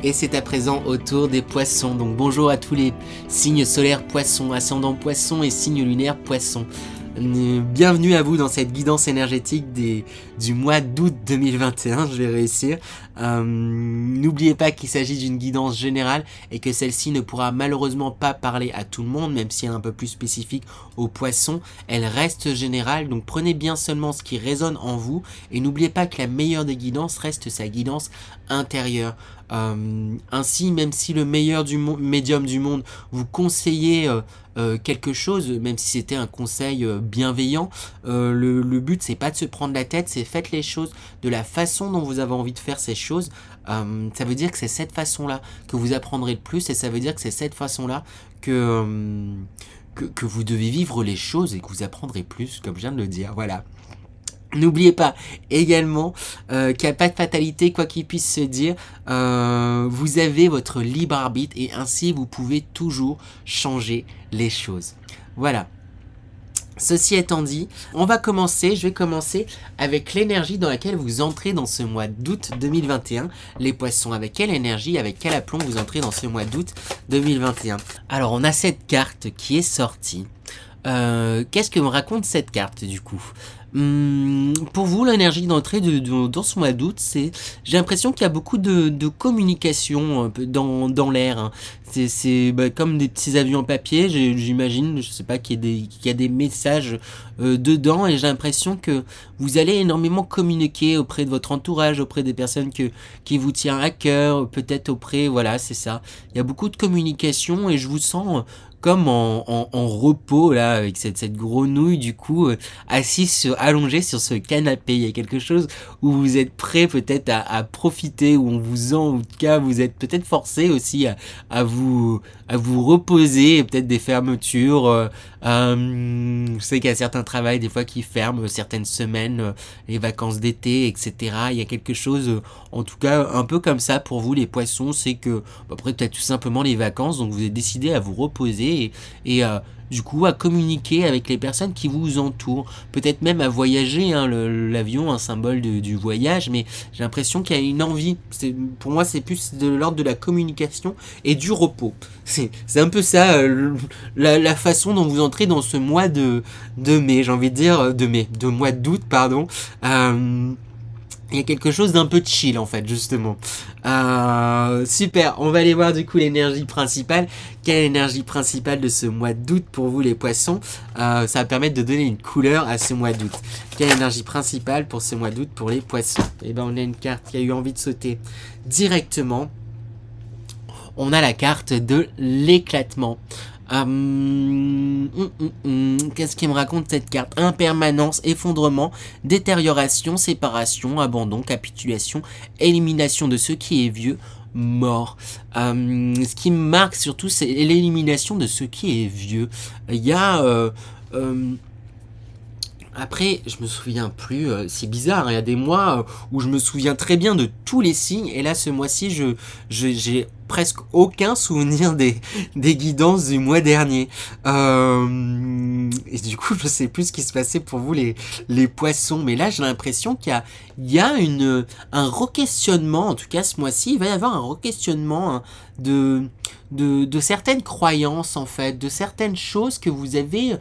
Et c'est à présent au tour des poissons. Donc bonjour à tous les signes solaires poissons, ascendant poissons et signes lunaires poissons. Bienvenue à vous dans cette guidance énergétique du mois d'août 2021, je vais réussir. N'oubliez pas qu'il s'agit d'une guidance générale et que celle-ci ne pourra malheureusement pas parler à tout le monde, même si elle est un peu plus spécifique aux poissons. Elle reste générale, donc prenez bien seulement ce qui résonne en vous et n'oubliez pas que la meilleure des guidances reste sa guidance intérieure. Ainsi, même si le meilleur médium du monde vous conseillait quelque chose, même si c'était un conseil bienveillant, le but c'est pas de se prendre la tête, c'est faites les choses de la façon dont vous avez envie de faire ces choses. Ça veut dire que c'est cette façon là que vous apprendrez le plus, et ça veut dire que c'est cette façon là que vous devez vivre les choses et que vous apprendrez plus, comme je viens de le dire. Voilà. N'oubliez pas également qu'il n'y a pas de fatalité, quoi qu'il puisse se dire. Vous avez votre libre arbitre et ainsi vous pouvez toujours changer les choses. Voilà. Ceci étant dit, je vais commencer avec l'énergie dans laquelle vous entrez dans ce mois d'août 2021. Les poissons, avec quelle énergie, avec quel aplomb vous entrez dans ce mois d'août 2021. Alors on a cette carte qui est sortie. Qu'est-ce que me raconte cette carte du coup? Pour vous, l'énergie d'entrée dans ce mois d'août, j'ai l'impression qu'il y a beaucoup de communication un peu dans l'air. Hein. C'est comme des petits avions en papier, j'imagine, je sais pas, qu'il y a des messages dedans, et j'ai l'impression que vous allez énormément communiquer auprès de votre entourage, auprès des personnes qui vous tiennent à cœur, peut-être auprès, voilà, c'est ça. Il y a beaucoup de communication et je vous sens comme en repos là, avec cette grenouille du coup assise allongée sur ce canapé. Il y a quelque chose où vous êtes prêt peut-être à profiter, où on vous en tout cas vous êtes peut-être forcé aussi à vous reposer, et peut-être des fermetures. Je sais qu'il y a certains travails des fois qui ferment certaines semaines, les vacances d'été, etc. Il y a quelque chose, en tout cas un peu comme ça pour vous les poissons, c'est que après peut-être tout simplement les vacances, donc vous avez décidé à vous reposer et du coup à communiquer avec les personnes qui vous entourent, peut-être même à voyager, hein, l'avion un symbole du voyage, mais j'ai l'impression qu'il y a une envie, pour moi c'est plus de l'ordre de la communication et du repos, c'est un peu ça la façon dont vous entrez dans ce mois de mai, j'ai envie de dire de mois d'août, pardon. Il y a quelque chose d'un peu chill en fait, justement. Super, on va aller voir du coup l'énergie principale. Quelle est l'énergie principale de ce mois d'août pour vous les poissons? Ça va permettre de donner une couleur à ce mois d'août. Quelle est l'énergie principale pour ce mois d'août pour les poissons? Et ben on a une carte qui a eu envie de sauter directement. On a la carte de l'éclatement. Qu'est-ce qui me raconte cette carte? Impermanence, effondrement, détérioration, séparation, abandon, capitulation, élimination de ce qui est vieux, mort. Ce qui me marque surtout, c'est l'élimination de ce qui est vieux. Il y a... après, je me souviens plus, c'est bizarre, hein, il y a des mois où je me souviens très bien de tous les signes, et là ce mois-ci, j'ai presque aucun souvenir des guidances du mois dernier. Et du coup, je sais plus ce qui se passait pour vous les poissons, mais là j'ai l'impression qu'il y a un re-questionnement, en tout cas ce mois-ci, il va y avoir un re-questionnement, hein, de certaines croyances en fait, de certaines choses que vous avez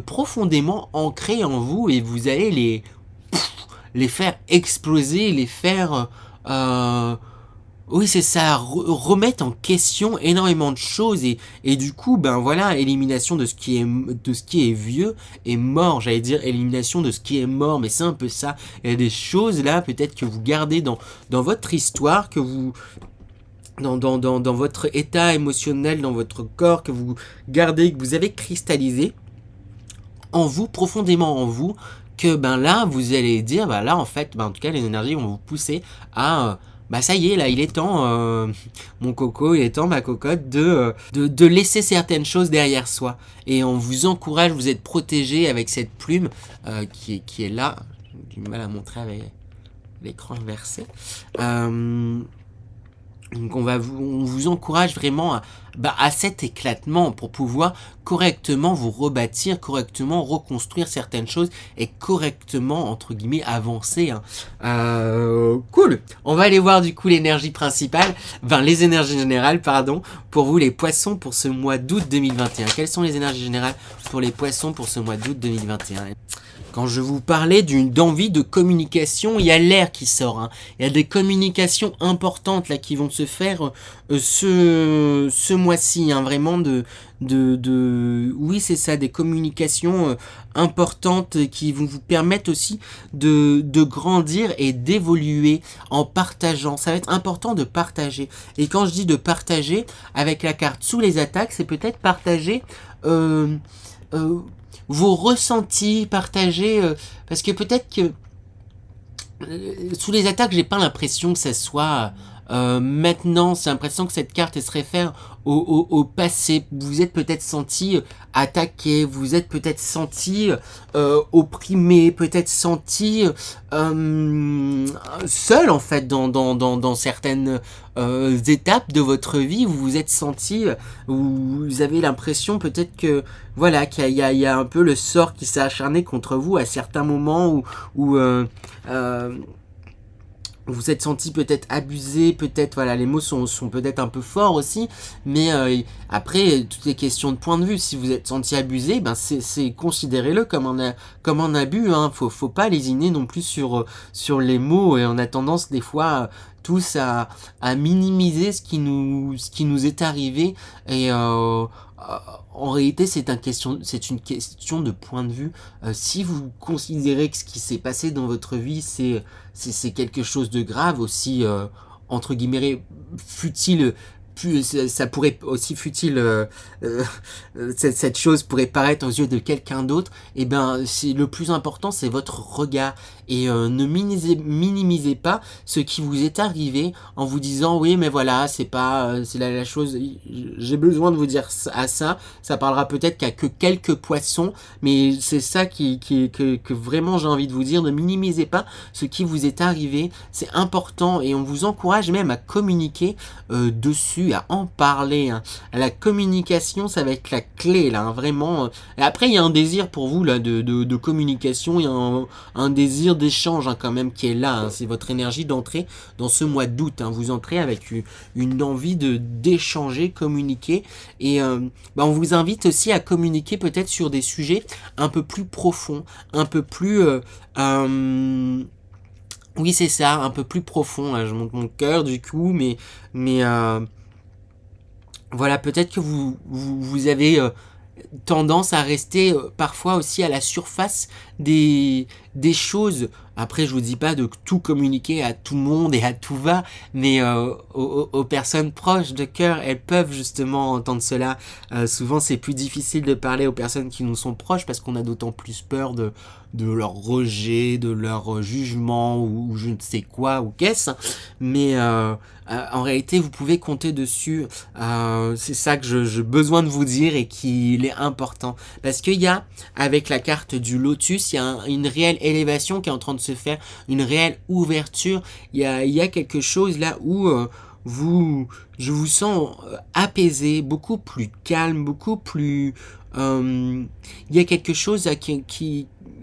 profondément ancrées en vous, et vous allez les faire exploser, les faire oui c'est ça, remettre en question énormément de choses, et du coup ben voilà, élimination de ce qui est vieux et mort, j'allais dire élimination de ce qui est mort, mais c'est un peu ça. Il y a des choses là peut-être que vous gardez dans votre histoire, que vous dans votre état émotionnel, dans votre corps, que vous gardez, que vous avez cristallisé en vous, profondément en vous, que ben là vous allez dire ben là en fait, ben en tout cas les énergies vont vous pousser à bah ça y est, là il est temps mon coco, il est temps ma cocotte de laisser certaines choses derrière soi, et on vous encourage, vous êtes protégé avec cette plume qui est là. J'ai du mal à montrer avec l'écran inversé. Donc on vous encourage vraiment à cet éclatement pour pouvoir correctement vous rebâtir, correctement reconstruire certaines choses et correctement, entre guillemets, avancer. Cool. On va aller voir du coup l'énergie principale, les énergies générales, pardon, pour vous les poissons pour ce mois d'août 2021. Quelles sont les énergies générales pour les poissons pour ce mois d'août 2021 ? Quand je vous parlais d'envie de communication, il y a l'air qui sort. Il y a des communications importantes là qui vont se faire ce mois-ci. Vraiment oui, c'est ça, des communications importantes qui vont vous permettre aussi de grandir et d'évoluer en partageant. Ça va être important de partager. Et quand je dis de partager, avec la carte sous les attaques, c'est peut-être partager vos ressentis, partager, parce que peut-être que sous les attaques, j'ai pas l'impression que ça soit maintenant, c'est l'impression que cette carte elle se réfère au passé. Vous êtes peut-être senti attaqué, vous êtes peut-être senti opprimé, peut-être senti seul en fait dans certaines étapes de votre vie. Vous vous êtes senti, vous avez l'impression peut-être que voilà qu'il y a un peu le sort qui s'est acharné contre vous à certains moments où vous êtes senti peut-être abusé, peut-être, voilà, les mots sont peut-être un peu forts aussi, mais après, toutes les questions de point de vue, si vous êtes senti abusé, c'est considérez-le comme un abus, faut pas lésiner non plus sur les mots, et on a tendance des fois tous à minimiser ce qui nous est arrivé, et en réalité, c'est une question de point de vue. Si vous considérez que ce qui s'est passé dans votre vie, c'est quelque chose de grave, aussi entre guillemets futile, ça pourrait aussi futile, cette chose pourrait paraître aux yeux de quelqu'un d'autre. Et c'est le plus important, c'est votre regard. Et ne minimisez pas ce qui vous est arrivé en vous disant oui mais voilà c'est la chose, j'ai besoin de vous dire ça parlera peut-être qu'à que quelques poissons, mais c'est ça que vraiment j'ai envie de vous dire. Ne minimisez pas ce qui vous est arrivé, c'est important, et on vous encourage même à communiquer dessus, à en parler. La communication, ça va être la clé là, vraiment. Et après il y a un désir pour vous là de communication, il y a un désir d'échange quand même qui est là. C'est votre énergie d'entrée dans ce mois d'août. Vous entrez avec une envie d'échanger, communiquer, et on vous invite aussi à communiquer peut-être sur des sujets un peu plus profonds, un peu plus oui c'est ça, un peu plus profond. Je monte mon cœur du coup, mais voilà, peut-être que vous avez tendance à rester parfois aussi à la surface des choses. Après, je vous dis pas de tout communiquer à tout le monde et à tout va, mais aux personnes proches de cœur, elles peuvent justement entendre cela. Souvent, c'est plus difficile de parler aux personnes qui nous sont proches parce qu'on a d'autant plus peur de leur rejet, de leur jugement ou je ne sais quoi ou qu'est-ce. Mais en réalité, vous pouvez compter dessus. C'est ça que j'ai besoin de vous dire et qu'il est important. Parce qu'il y a, avec la carte du lotus, il y a une réelle élévation qui est en train de se faire, une réelle ouverture. Il y a quelque chose là où je vous sens apaisé, beaucoup plus calme, beaucoup plus... il y a quelque chose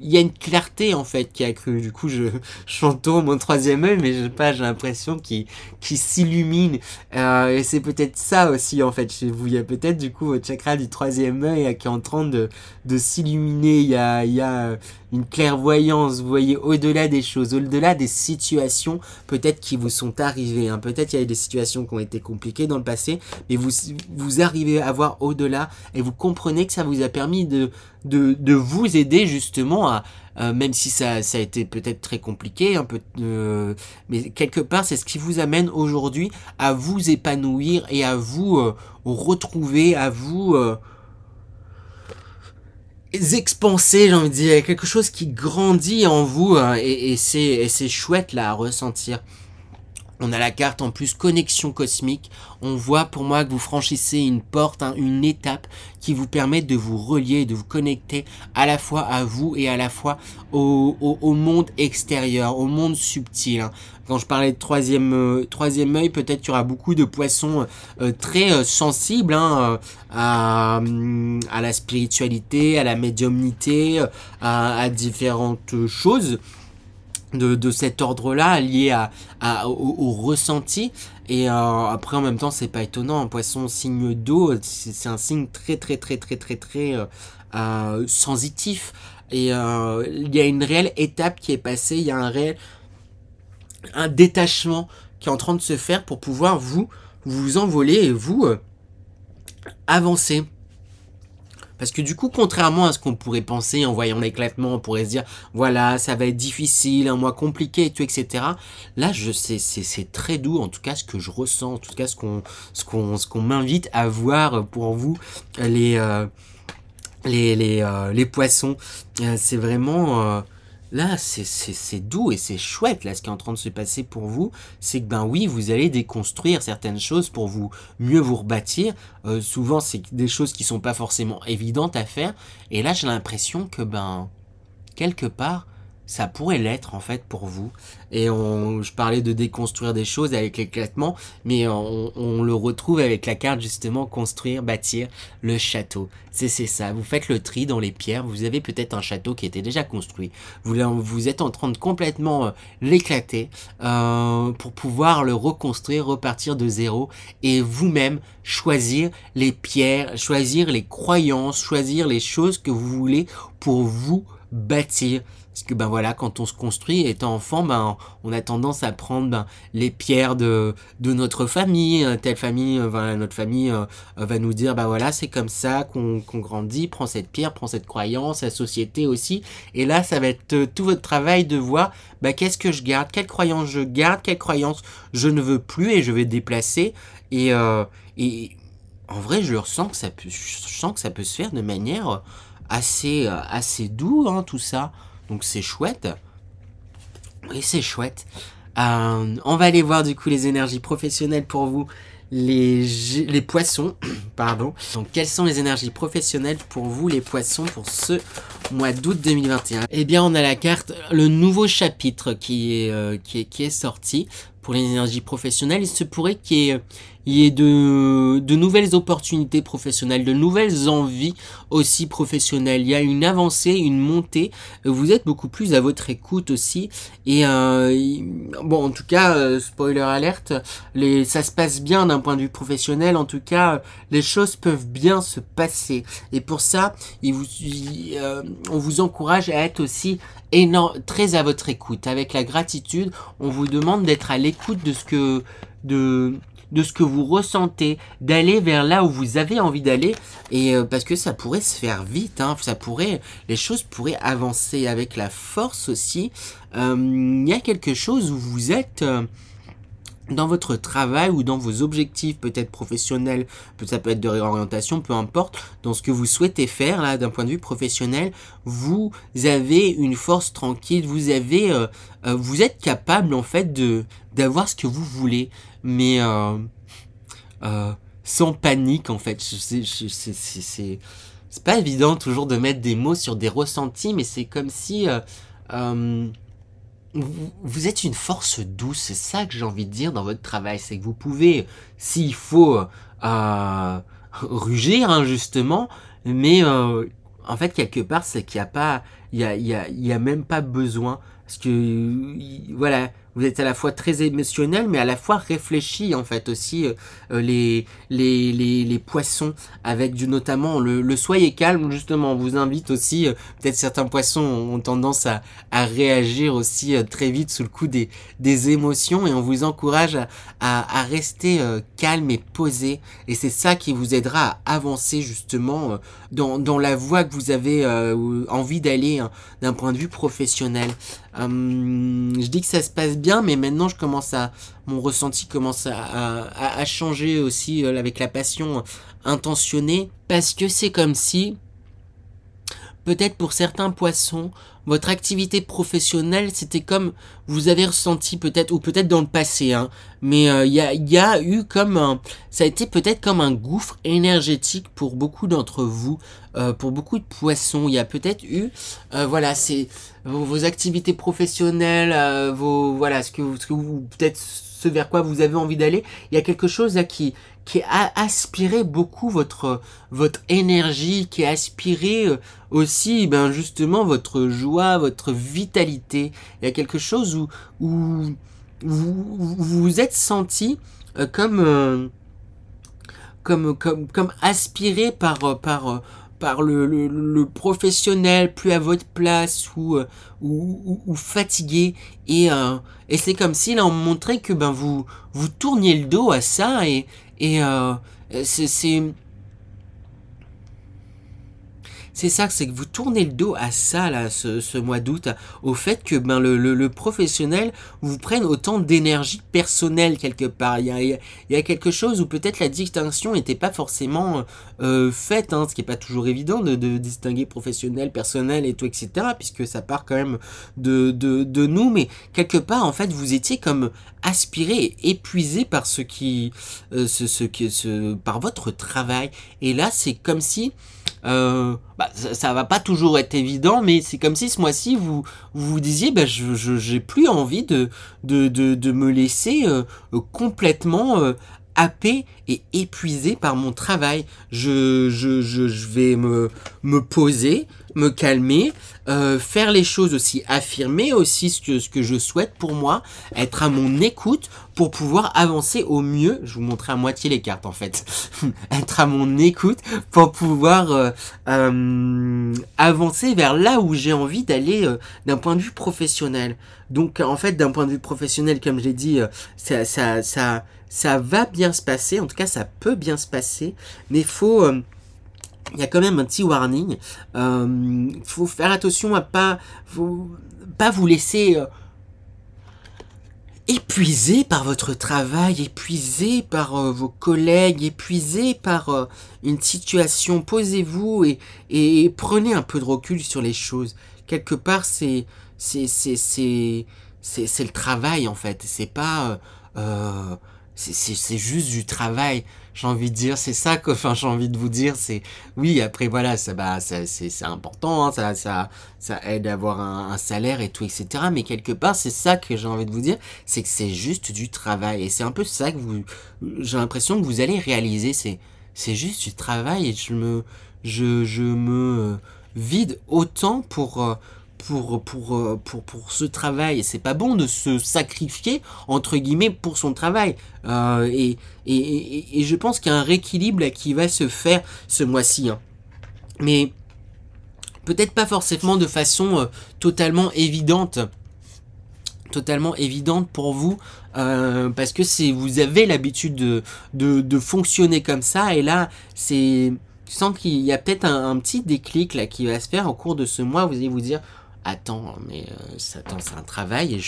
il y a une clarté en fait qui a accrue. Du coup, je chantonne mon troisième œil, mais j'ai l'impression qu'il s'illumine. Et c'est peut-être ça aussi en fait chez vous. Il y a peut-être du coup votre chakra du troisième œil qui est en train de s'illuminer. Il y a une clairvoyance. Vous voyez au-delà des choses, au-delà des situations peut-être qui vous sont arrivées. Peut-être il y a eu des situations qui ont été compliquées dans le passé, mais vous arrivez à voir au-delà et vous comprenez que ça vous a permis de vous aider justement à même si ça a été peut-être très compliqué, un peu, mais quelque part c'est ce qui vous amène aujourd'hui à vous épanouir et à vous retrouver, à vous expanser, j'ai envie de dire, quelque chose qui grandit en vous, et c'est chouette là à ressentir. On a la carte en plus connexion cosmique. On voit pour moi que vous franchissez une porte, hein, une étape qui vous permet de vous relier, de vous connecter à la fois à vous et à la fois au monde extérieur, au monde subtil. Hein. Quand je parlais de troisième œil, peut-être qu'il y aura beaucoup de poissons très sensibles, hein, à la spiritualité, à la médiumnité, à différentes choses de cet ordre-là, lié au ressenti. Et après, en même temps, c'est pas étonnant. Un poisson signe d'eau, c'est un signe très sensitif. Et il y a une réelle étape qui est passée. Il y a un détachement qui est en train de se faire pour pouvoir vous envoler et vous avancer. Parce que du coup, contrairement à ce qu'on pourrait penser en voyant l'éclatement, on pourrait se dire, voilà, ça va être difficile, un mois compliqué et tout, etc. Là, c'est très doux, en tout cas, ce que je ressens, en tout cas, ce qu'on m'invite à voir pour vous, les poissons. C'est vraiment... là, c'est doux et c'est chouette, là, ce qui est en train de se passer pour vous, c'est que, ben oui, vous allez déconstruire certaines choses pour mieux vous rebâtir. Souvent, c'est des choses qui sont pas forcément évidentes à faire, et là, j'ai l'impression que, ben, quelque part, ça pourrait l'être, en fait, pour vous. Et je parlais de déconstruire des choses avec l'éclatement, mais on le retrouve avec la carte, justement, construire, bâtir le château. C'est ça, vous faites le tri dans les pierres, vous avez peut-être un château qui était déjà construit, vous êtes en train de complètement l'éclater pour pouvoir le reconstruire, repartir de zéro, et vous-même choisir les pierres, choisir les croyances, choisir les choses que vous voulez pour vous bâtir. Parce que ben voilà, quand on se construit, étant enfant, ben on a tendance à prendre les pierres de notre famille, telle famille, voilà, notre famille va nous dire, ben voilà, c'est comme ça qu'on grandit, prends cette pierre, prends cette croyance, la société aussi. Et là, ça va être tout votre travail de voir, ben qu'est-ce que je garde, quelle croyance je garde, quelle croyance je ne veux plus et je vais déplacer. Et en vrai, je sens que ça peut se faire de manière assez doux, hein, tout ça. Donc c'est chouette. Oui, c'est chouette. On va aller voir du coup les énergies professionnelles pour vous. Les poissons. Pardon. Donc quelles sont les énergies professionnelles pour vous les poissons pour ce mois d'août 2021? Eh bien on a la carte, le nouveau chapitre qui est sorti. Pour les énergies professionnelles, il se pourrait qu'il y ait de nouvelles opportunités professionnelles, de nouvelles envies aussi professionnelles. Il y a une avancée, une montée. Vous êtes beaucoup plus à votre écoute aussi. Et bon, en tout cas, spoiler alerte, ça se passe bien d'un point de vue professionnel. En tout cas, les choses peuvent bien se passer. Et pour ça, on vous encourage à être aussi très à votre écoute. Avec la gratitude, on vous demande d'être à l'écoute de ce que vous ressentez, d'aller vers là où vous avez envie d'aller, et parce que ça pourrait se faire vite, hein, les choses pourraient avancer avec la force aussi. Il y a quelque chose où vous êtes dans votre travail ou dans vos objectifs peut-être professionnels, ça peut être de réorientation, peu importe, dans ce que vous souhaitez faire là d'un point de vue professionnel, vous avez une force tranquille, vous êtes capable en fait d'avoir ce que vous voulez, mais sans panique en fait. C'est pas évident toujours de mettre des mots sur des ressentis, mais c'est comme si vous êtes une force douce, c'est ça que j'ai envie de dire dans votre travail, c'est que vous pouvez, s'il faut, rugir, hein, justement, mais en fait, quelque part, c'est qu'il n'y a pas, il y a même pas besoin, parce que, voilà, vous êtes à la fois très émotionnel, mais à la fois réfléchi, en fait, aussi, les poissons, avec notamment le soyez calme, justement, on vous invite aussi, peut-être certains poissons ont tendance à réagir aussi très vite sous le coup des émotions, et on vous encourage à rester calme et posé, et c'est ça qui vous aidera à avancer, justement, dans la voie que vous avez envie d'aller, hein, d'un point de vue professionnel. Je dis que ça se passe bien, mais maintenant mon ressenti commence à changer aussi avec la passion intentionnée, parce que c'est comme si, peut-être pour certains poissons, votre activité professionnelle, c'était comme vous avez ressenti peut-être, ou peut-être dans le passé, hein, mais il y a eu comme ça a été peut-être comme un gouffre énergétique pour beaucoup d'entre vous, pour beaucoup de poissons. Il y a peut-être eu, voilà, c'est vos activités professionnelles, voilà, ce que vous peut-être ce vers quoi vous avez envie d'aller. Il y a quelque chose là qui a aspiré beaucoup votre énergie, qui a aspiré aussi ben justement votre joie, votre vitalité. Il y a quelque chose où vous vous êtes senti comme aspiré par le professionnel, plus à votre place ou fatigué, et c'est comme si là on montrait que ben vous tourniez le dos à ça, et c'est ça, c'est que vous tournez le dos à ça, là, ce mois d'août, au fait que ben, le professionnel vous prenne autant d'énergie personnelle quelque part. Il y a quelque chose où peut-être la distinction n'était pas forcément faite, hein, ce qui n'est pas toujours évident de distinguer professionnel, personnel et tout, etc., puisque ça part quand même de nous, mais quelque part, en fait, vous étiez comme aspiré et épuisé par par votre travail. Et là, c'est comme si ça va pas toujours être évident, mais c'est comme si ce mois-ci vous disiez j'ai plus envie de me laisser complètement happé et épuisé par mon travail. Je vais me poser, me calmer, faire les choses aussi, affirmer aussi ce que je souhaite pour moi, être à mon écoute pour pouvoir avancer au mieux. Je vous montrer à moitié les cartes en fait. Être à mon écoute pour pouvoir avancer vers là où j'ai envie d'aller d'un point de vue professionnel. Donc en fait d'un point de vue professionnel, comme je l'ai dit, ça va bien se passer, en tout cas ça peut bien se passer, mais il y a quand même un petit warning. Faut faire attention à pas vous laisser épuisé par votre travail, épuisé par vos collègues, épuisé par une situation. Posez-vous et prenez un peu de recul sur les choses. Quelque part, c'est le travail en fait. C'est pas c'est juste du travail, j'ai envie de dire. C'est ça que, enfin, j'ai envie de vous dire. C'est oui. Après voilà, c'est important. Hein, ça aide à avoir un salaire et tout, etc. Mais quelque part, c'est ça que j'ai envie de vous dire, c'est que c'est juste du travail. Et c'est un peu ça que j'ai l'impression que vous allez réaliser. C'est juste du travail, et je me vide autant pour ce travail. Et c'est pas bon de se sacrifier entre guillemets pour son travail, et je pense qu'il y a un rééquilibre là qui va se faire ce mois-ci, hein. Mais peut-être pas forcément de façon totalement évidente pour vous, parce que vous avez l'habitude de fonctionner comme ça, et là je sens qu'il y a peut-être un petit déclic là qui va se faire au cours de ce mois. Vous allez vous dire attends, mais c'est un travail, et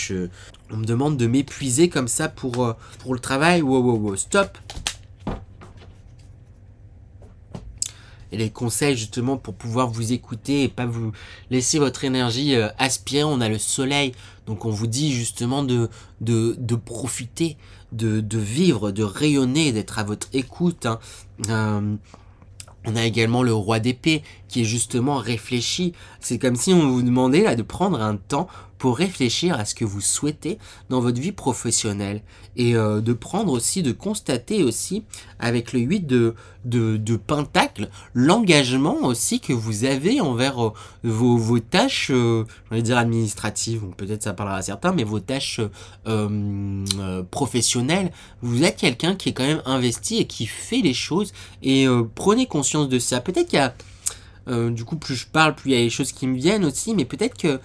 on me demande de m'épuiser comme ça pour le travail. Wow, stop. Et les conseils justement pour pouvoir vous écouter et pas vous laisser votre énergie aspirer. On a le soleil, donc on vous dit justement de profiter, de vivre, de rayonner, d'être à votre écoute, hein. On a également le roi d'épée qui est justement réfléchi. C'est comme si on vous demandait là de prendre un temps pour réfléchir à ce que vous souhaitez dans votre vie professionnelle, et de prendre aussi, de constater aussi avec le 8 de Pentacle, l'engagement aussi que vous avez envers vos tâches, je vais dire administratives, ou peut-être ça parlera à certains, mais vos tâches professionnelles. Vous êtes quelqu'un qui est quand même investi et qui fait les choses, et prenez conscience de ça. Peut-être qu'il y a du coup, plus je parle, plus il y a des choses qui me viennent aussi, mais peut-être que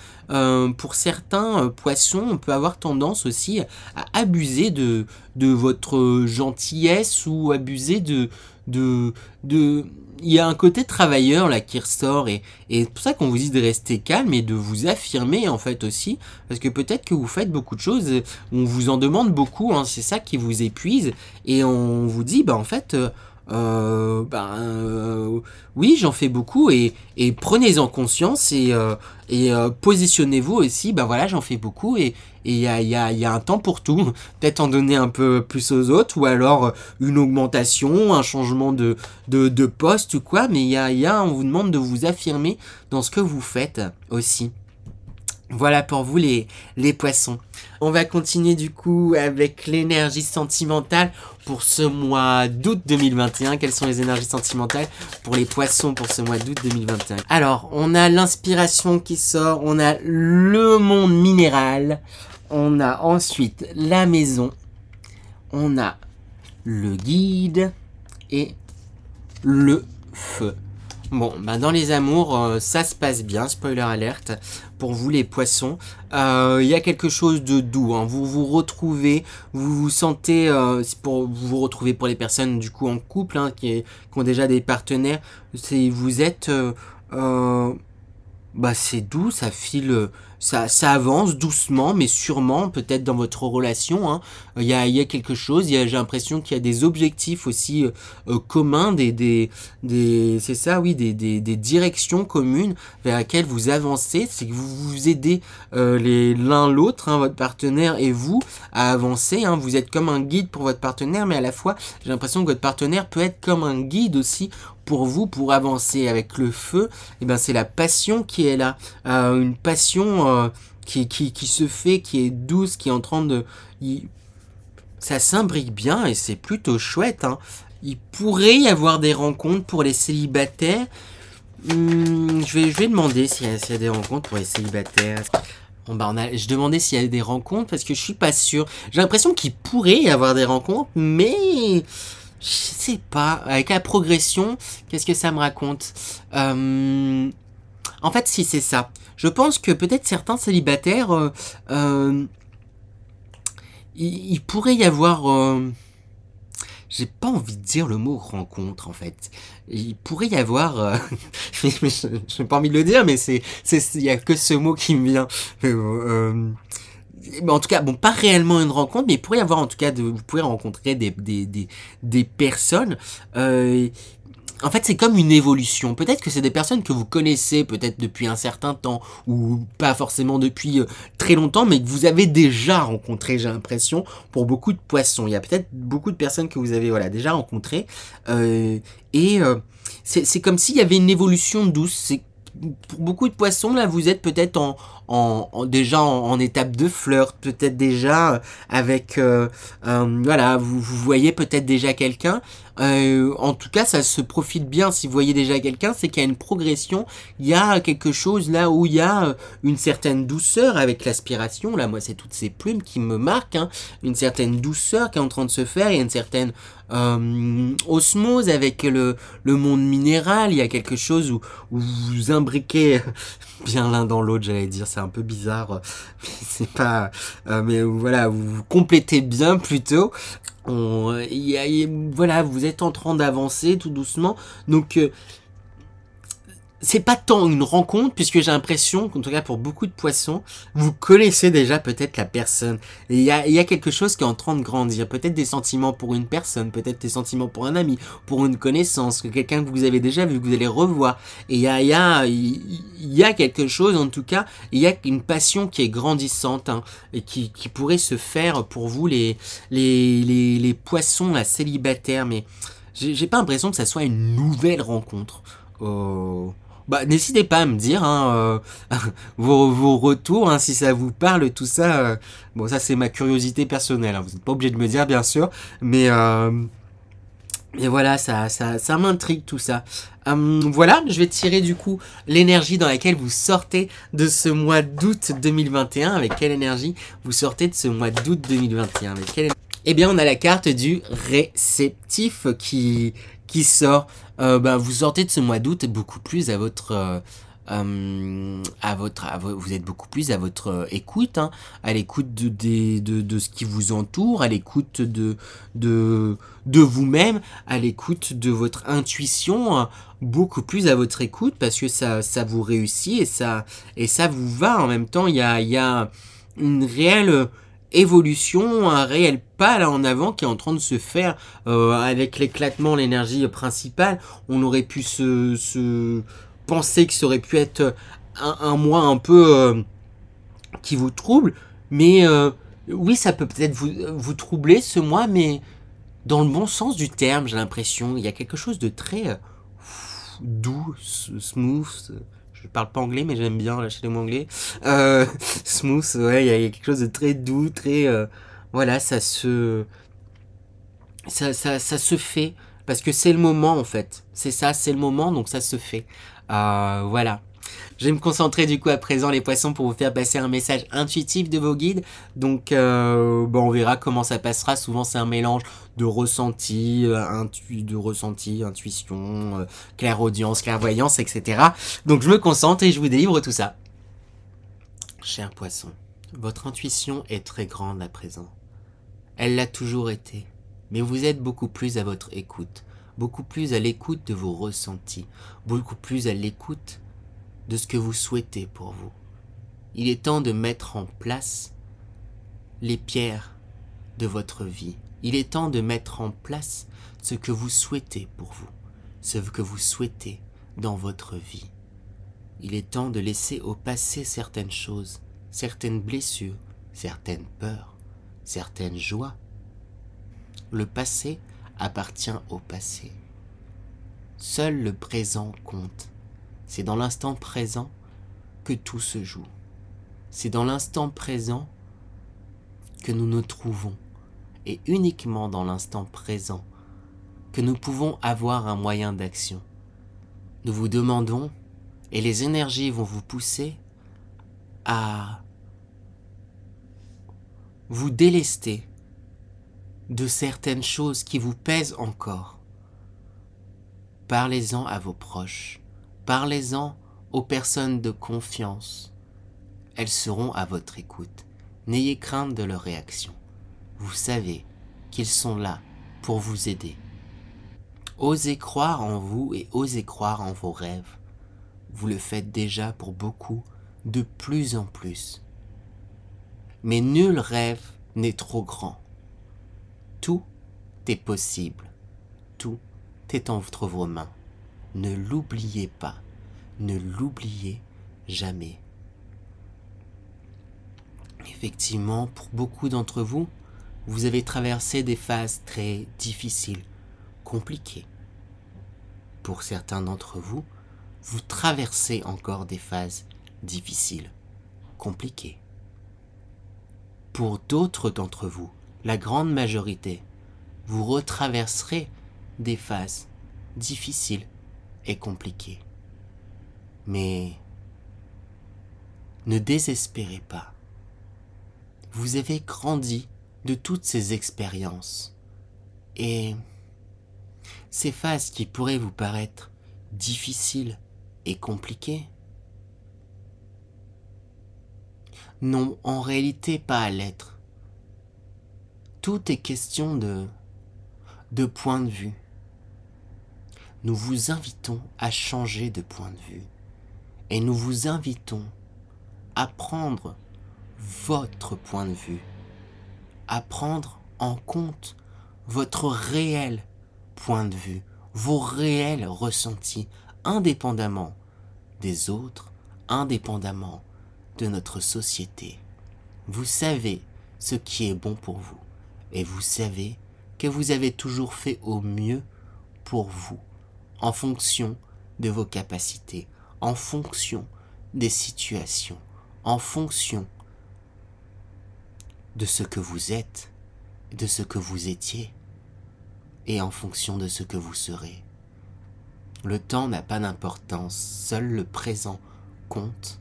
pour certains poissons, on peut avoir tendance aussi à abuser de votre gentillesse, ou abuser il y a un côté travailleur là qui ressort, et c'est pour ça qu'on vous dit de rester calme et de vous affirmer en fait aussi, parce que peut-être que vous faites beaucoup de choses, on vous en demande beaucoup, hein, c'est ça qui vous épuise, et on vous dit en fait oui, j'en fais beaucoup et prenez-en conscience et positionnez-vous aussi. Ben voilà, j'en fais beaucoup et il y a un temps pour tout. Peut-être en donner un peu plus aux autres ou alors une augmentation, un changement de poste ou quoi. Mais on vous demande de vous affirmer dans ce que vous faites aussi. Voilà pour vous les poissons. On va continuer du coup avec l'énergie sentimentale pour ce mois d'août 2021. Quelles sont les énergies sentimentales pour les poissons pour ce mois d'août 2021? Alors, on a l'inspiration qui sort, on a le monde minéral, on a ensuite la maison, on a le guide et le feu. Bon, bah dans les amours, ça se passe bien, spoiler alerte, pour vous les poissons. Il y a quelque chose de doux, hein. Vous vous retrouvez, vous vous sentez, vous vous retrouvez pour les personnes du coup en couple, hein, qui ont déjà des partenaires, vous êtes... c'est doux, ça file, ça avance doucement, mais sûrement, peut-être dans votre relation, hein. Il y a quelque chose, j'ai l'impression qu'il y a des objectifs aussi communs, c'est ça, oui, des directions communes vers lesquelles vous avancez, c'est que vous vous aidez l'un l'autre, hein, votre partenaire et vous, à avancer, hein. Vous êtes comme un guide pour votre partenaire, mais à la fois, j'ai l'impression que votre partenaire peut être comme un guide aussi pour vous, pour avancer. Avec le feu, et ben c'est la passion qui est là, une passion qui se fait, qui est douce, qui est en train de... ça s'imbrique bien et c'est plutôt chouette, hein. Il pourrait y avoir des rencontres pour les célibataires. Je vais demander s'il y a des rencontres pour les célibataires. Bon je demandais s'il y avait des rencontres parce que je suis pas sûr. J'ai l'impression qu'il pourrait y avoir des rencontres, mais... je sais pas, avec la progression, qu'est-ce que ça me raconte? En fait, si c'est ça. Je pense que peut-être certains célibataires, il pourrait y avoir... j'ai pas envie de dire le mot rencontre, en fait. Il pourrait y avoir... j'ai pas envie de le dire, mais il y a que ce mot qui me vient. En tout cas, bon, pas réellement une rencontre, mais il pourrait y avoir en tout cas, vous pouvez rencontrer des personnes. En fait, c'est comme une évolution. Peut-être que c'est des personnes que vous connaissez, peut-être depuis un certain temps, ou pas forcément depuis très longtemps, mais que vous avez déjà rencontré, j'ai l'impression, pour beaucoup de poissons. Il y a peut-être beaucoup de personnes que vous avez déjà rencontrées. C'est comme s'il y avait une évolution douce. C'est pour beaucoup de poissons, là, vous êtes peut-être déjà en étape de flirt, peut-être déjà avec, vous voyez peut-être déjà quelqu'un. En tout cas, ça se profite bien si vous voyez déjà quelqu'un, c'est qu'il y a une progression, il y a quelque chose là où il y a une certaine douceur avec l'aspiration. Là, moi, c'est toutes ces plumes qui me marquent, hein, une certaine douceur qui est en train de se faire, il y a une certaine osmose avec le monde minéral, il y a quelque chose où vous vous imbriquez bien l'un dans l'autre, j'allais dire, c'est un peu bizarre, c'est pas, mais voilà, vous vous complétez bien plutôt. Voilà, vous êtes en train d'avancer tout doucement, donc c'est pas tant une rencontre, puisque j'ai l'impression qu'en tout cas pour beaucoup de poissons, vous connaissez déjà peut-être la personne. Et il y a quelque chose qui est en train de grandir. Peut-être des sentiments pour une personne, peut-être des sentiments pour un ami, pour une connaissance, quelqu'un que vous avez déjà vu, que vous allez revoir. Et il y a quelque chose, en tout cas, il y a une passion qui est grandissante, hein, et qui pourrait se faire pour vous les poissons là, célibataires. Mais j'ai pas l'impression que ça soit une nouvelle rencontre. N'hésitez pas à me dire, hein, vos retours, hein, si ça vous parle, tout ça. Bon, ça c'est ma curiosité personnelle, hein, vous n'êtes pas obligé de me dire, bien sûr, mais voilà, ça m'intrigue tout ça. Voilà, je vais tirer du coup l'énergie dans laquelle vous sortez de ce mois d'août 2021. Avec quelle énergie vous sortez de ce mois d'août 2021? Avec quelle... Eh bien, on a la carte du réceptif qui sort. Vous sortez de ce mois d'août beaucoup plus à votre... vous êtes beaucoup plus à votre écoute, hein, à l'écoute de ce qui vous entoure, à l'écoute de vous-même, à l'écoute de votre intuition, hein, beaucoup plus à votre écoute parce que ça vous réussit et ça vous va en même temps. Il y a une réelle évolution, un réel pas là en avant qui est en train de se faire avec l'éclatement, l'énergie principale. On aurait pu se penser que ça aurait pu être un mois un peu qui vous trouble, mais oui, ça peut peut-être vous troubler ce mois, mais dans le bon sens du terme, j'ai l'impression. Il y a quelque chose de très doux, smooth. Je parle pas anglais, mais j'aime bien lâcher les mots anglais. Smooth, ouais, il y a quelque chose de très doux, très... voilà, ça se fait. Parce que c'est le moment, en fait. C'est ça, c'est le moment, donc ça se fait. Voilà. Je vais me concentrer du coup à présent les poissons pour vous faire passer un message intuitif de vos guides. Donc on verra comment ça passera. Souvent c'est un mélange de ressenti, intuition, clairaudience, clairvoyance, etc. Donc je me concentre et je vous délivre tout ça. Cher poisson, votre intuition est très grande à présent. Elle l'a toujours été. Mais vous êtes beaucoup plus à votre écoute. Beaucoup plus à l'écoute de vos ressentis. Beaucoup plus à l'écoute de ce que vous souhaitez pour vous. Il est temps de mettre en place les pierres de votre vie. Il est temps de mettre en place ce que vous souhaitez pour vous, ce que vous souhaitez dans votre vie. Il est temps de laisser au passé certaines choses, certaines blessures, certaines peurs, certaines joies. Le passé appartient au passé. Seul le présent compte. C'est dans l'instant présent que tout se joue. C'est dans l'instant présent que nous nous trouvons. Et uniquement dans l'instant présent que nous pouvons avoir un moyen d'action. Nous vous demandons, et les énergies vont vous pousser à vous délester de certaines choses qui vous pèsent encore. Parlez-en à vos proches. Parlez-en aux personnes de confiance. Elles seront à votre écoute. N'ayez crainte de leur réaction. Vous savez qu'ils sont là pour vous aider. Osez croire en vous et osez croire en vos rêves. Vous le faites déjà pour beaucoup, de plus en plus. Mais nul rêve n'est trop grand. Tout est possible. Tout est entre vos mains. Ne l'oubliez pas. Ne l'oubliez jamais. Effectivement, pour beaucoup d'entre vous, vous avez traversé des phases très difficiles, compliquées. Pour certains d'entre vous, vous traversez encore des phases difficiles, compliquées. Pour d'autres d'entre vous, la grande majorité, vous retraverserez des phases difficiles et compliquées. Mais ne désespérez pas. Vous avez grandi de toutes ces expériences. Et ces phases qui pourraient vous paraître difficiles et compliquées n'ont en réalité pas à l'être. Tout est question de point de vue. Nous vous invitons à changer de point de vue. Et nous vous invitons à prendre votre point de vue, à prendre en compte votre réel point de vue, vos réels ressentis, indépendamment des autres, indépendamment de notre société. Vous savez ce qui est bon pour vous, et vous savez que vous avez toujours fait au mieux pour vous, en fonction de vos capacités, en fonction des situations, en fonction de ce que vous êtes, de ce que vous étiez, et en fonction de ce que vous serez. Le temps n'a pas d'importance, seul le présent compte.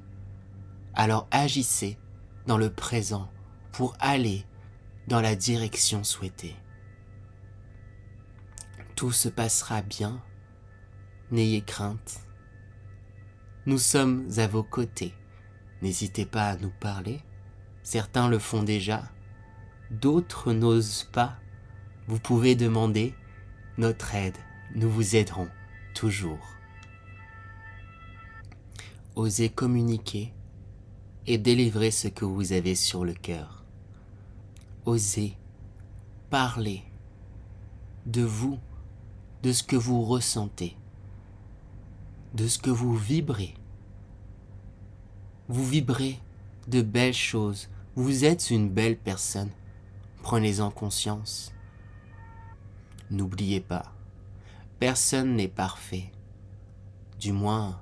Alors agissez dans le présent pour aller dans la direction souhaitée. Tout se passera bien, n'ayez crainte. Nous sommes à vos côtés. N'hésitez pas à nous parler. Certains le font déjà, d'autres n'osent pas. Vous pouvez demander notre aide. Nous vous aiderons toujours. Osez communiquer et délivrer ce que vous avez sur le cœur. osez parler de vous, de ce que vous ressentez, de ce que vous vibrez. Vous vibrez de belles choses. Vous êtes une belle personne. Prenez-en conscience. N'oubliez pas, personne n'est parfait. Du moins,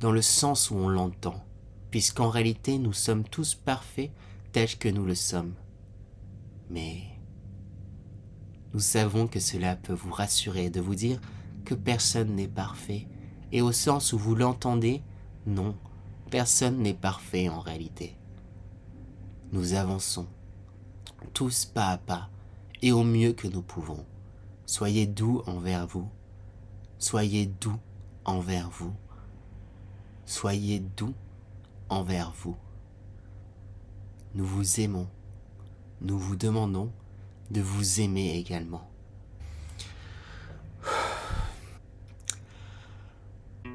dans le sens où on l'entend, puisqu'en réalité nous sommes tous parfaits tels que nous le sommes. Mais nous savons que cela peut vous rassurer de vous dire que personne n'est parfait, et au sens où vous l'entendez, non, personne n'est parfait en réalité. Nous avançons, tous pas à pas, et au mieux que nous pouvons. Soyez doux envers vous, soyez doux envers vous, soyez doux envers vous. Nous vous aimons, nous vous demandons de vous aimer également.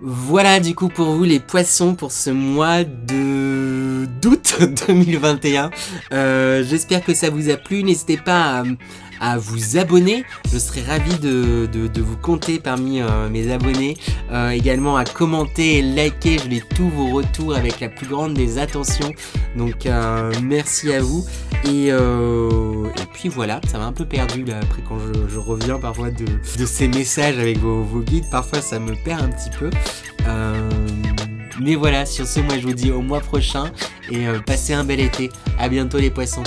Voilà du coup pour vous les poissons pour ce mois d'août 2021. J'espère que ça vous a plu. N'hésitez pas à vous abonner. Je serais ravi de vous compter parmi mes abonnés. Également à commenter et liker. Je lis tous vos retours avec la plus grande des attentions. Donc merci à vous. Et puis voilà, ça m'a un peu perdu là après quand je reviens parfois de ces messages avec vos guides. Parfois ça me perd un petit peu. Mais voilà, sur ce, moi je vous dis au mois prochain et passez un bel été. À bientôt les poissons.